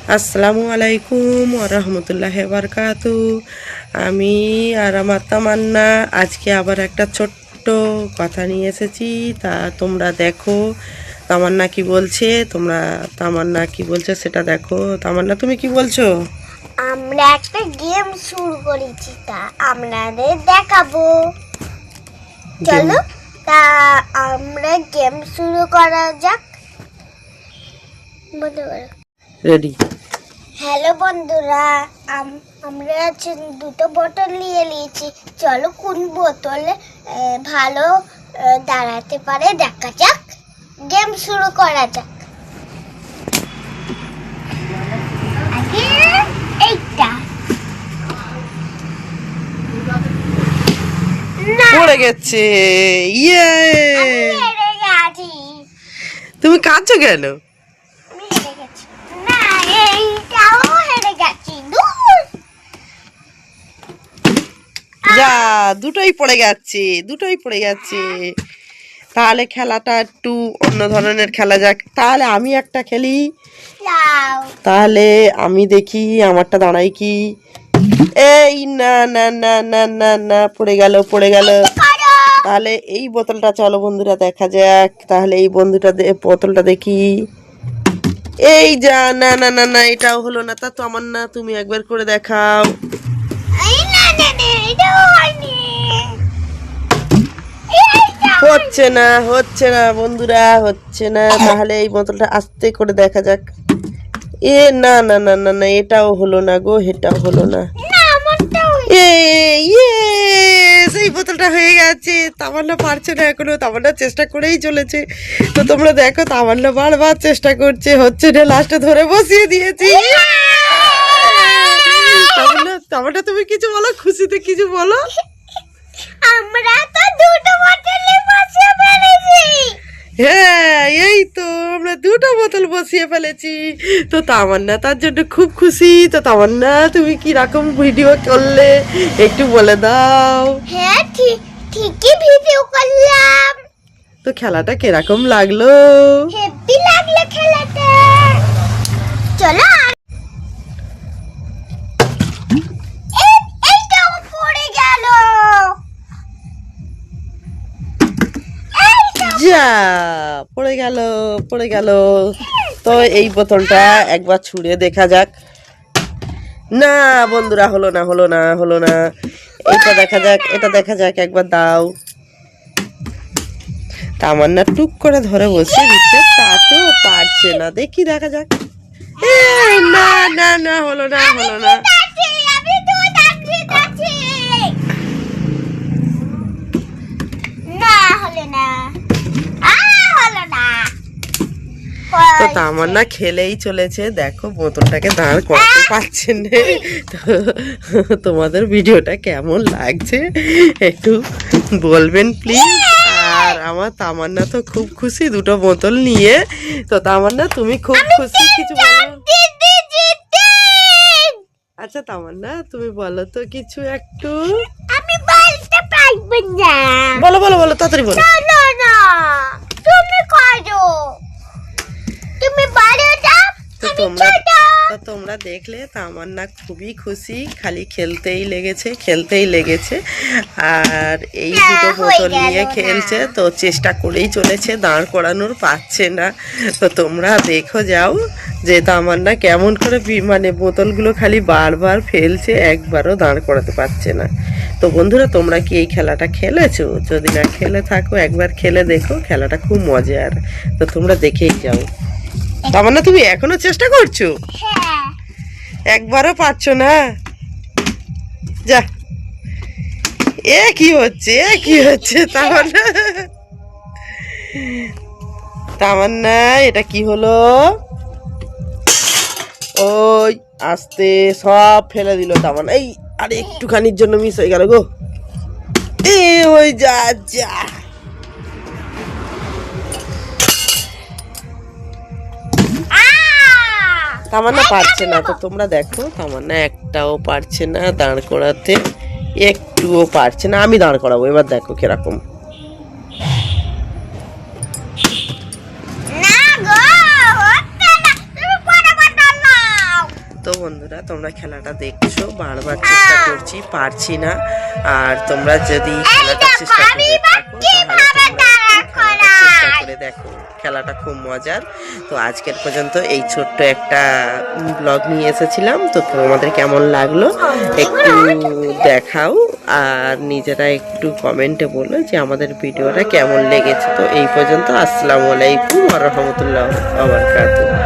আসসালামু আলাইকুম ওরহমতুল্লাহি বারকাতু। আমি আর আমার তামান্না আজকে আবার একটা ছোট্ট কথা নিয়ে এসেছি। তা তোমরা দেখো তামান্না কি বলছে, তামান্না কি বলছে সেটা দেখো। তামান্না তুমি কি বলছো? আমরা একটা গেম শুরু করেছি, তা আপনাদের দেখাবো। চলো তা আমরা গেম শুরু করা যাক। বলতে পারো রেডি? হ্যালো বন্ধুরা, আমরা দুটো বোতল নিয়ে নিয়েছি। চলো কোন বোতলে ভালো দাঁড়াতে পারে দেখা যাক। গেম শুরু করা যাক। আগে এইটা না, পড়ে গেছে। ইয়ে, আমি হেরে গেছি। তুমি কাঁদছো কেন? আমি হেরে গেছি। না, এইটাও হেরে গেছি। দূর। যা, দুটোই পড়ে গেছে। তাহলে খেলাটা একটু অন্য ধরনের খেলা যাক। তাহলে আমি একটা খেলি। যাও। তাহলে আমি দেখি আমারটা দাঁড়াই কি। এই না না না না না না, পড়ে গেল। করো। তাহলে এই বোতলটা চলো বন্ধুরা দেখা যাক। তাহলে এই বোতলটা দেখি। এই যা, না না না না, এটাও হলো না। তা তো আমার না, তুমি একবার করে দেখাও। এই না না না, এটাও হয়নি। হচ্ছে না বন্ধুরা, হচ্ছে না। তাহলে এই বোতলটা আস্তে করে দেখা যাক। এ না না না না না, এটাও হলো না গো, এটাও হলো না। না, আমারটাও এ ইয়ে, সেই বোতলটা হয়ে গেছে। তামান্না পারছে না এখনো, তামান্না চেষ্টা করেই চলেছে। তো তোমরা দেখো তামান্না বারবার চেষ্টা করছে, হচ্ছে না। লাস্টে ধরে বসিয়ে দিয়েছি। তামান্না তুমি কিছু বলো, খুশিতে কিছু বলো। আমরা তো দুটো বোতলে বসিয়ে ফেলেছি। হ্যাঁ, এই তো আমরা দুটো বোতল বসিয়ে ফেলেছি। তো তামান্না তার জন্য খুব খুশি। তো তামান্না তুমি কি রকম ভিডিও করলে একটু বলে দাও। হ্যাঁ, ঠিকই ভিডিও করলাম। তো খেলাটা কিরকম লাগলো? হেব্বি লাগলো খেলাটা। চলো এইটাও পড়ে গেল। যা, পড়ে গেল। তো এই বোতলটা একবার ছুঁড়ে দেখা যাক। না বন্ধুরা, হলো না। এটা দেখা যাক, একবার দাও। তামান্না টুক করে ধরে বসিয়ে দিচ্ছে, তাতেও পারছে না। দেখি দেখা যাক। না না না, হলো না। আমি তো যাচ্ছি। না, হলো না। হলো না। তো তামান্না খেলেই চলেছে। দেখো বোতলটাকে দাঁড় করাতে পারছে না। তো তোমাদের ভিডিওটা কেমন লাগছে একটু বলবেন প্লিজ। আর আমার তামান্না তো খুব খুশি দুটো বোতল নিয়ে। তো তামান্না তুমি খুব খুশি, কিছু বলো। আচ্ছা তামান্না তুমি বলো তো কিছু একটু। আমি বলতে পারবো না। বলো তাড়াতাড়ি বলো। না, তুমি করো। তুমি বলো দাও। তো আমি তোমরা ছোট। তো তোমরা দেখলে তামান্না খুবই খুশি, খালি খেলতেই লেগেছে। আর এই না, দুটো হয়ে বোতল গেল নিয়ে না। খেলছে। তো চেষ্টা করেই চলেছে, দাঁড় করানোর পাচ্ছে না। তো তোমরা দেখো যাও যে তামান্না কেমন করে মানে বোতলগুলো খালি বারবার ফেলছে, একবারও দাঁড় করাতে পারছে না। তো বন্ধুরা তোমরা কি এই খেলাটা খেলেছো? যদি না খেলে থাকো একবার খেলে দেখো, খেলাটা খুব মজার। তো তোমরা দেখেই যাও। তামান্না তুমি এখনো চেষ্টা করছো, হ্যাঁ। একবারও পারছো না। যা, কি হচ্ছে তামান্না এটা কি হলো? ওই আস্তে সব ফেলে দিল তামান্না। এই আরে একটুখানির জন্য মিস হয়ে গেল গো। ওই যা। তামান্না পারছে না। তো তোমরা দেখো তামান্না একটাও পারছে না দাঁড় করাতে, একটুও পারছে না। আমি দাঁড় করাবো, এবার দেখো কিরকম। না গো, হচ্ছে না। তুমি পরে বদলাও। তো বন্ধুরা তোমরা খেলাটা দেখছো, বারবার চেষ্টা করছি, পারছি না। আর তোমরা যদি খেলাটা চেষ্টা করে থাকো তাহলে তোমরা একটু খেলাটা চেষ্টা করে দেখো, খেলাটা খুব মজার। তো আজকের পর্যন্ত এই ছোট্ট একটা ব্লগ নিয়ে এসেছিলাম। তো তোমাদের কেমন লাগলো একটু দেখাও, আর নিজেরা একটু কমেন্টে বলো যে আমাদের ভিডিওটা কেমন লেগেছে। তো এই পর্যন্ত, আসসালামু আলাইকুম ওয়া রাহমাতুল্লাহি ওয়া বারাকাতুহু।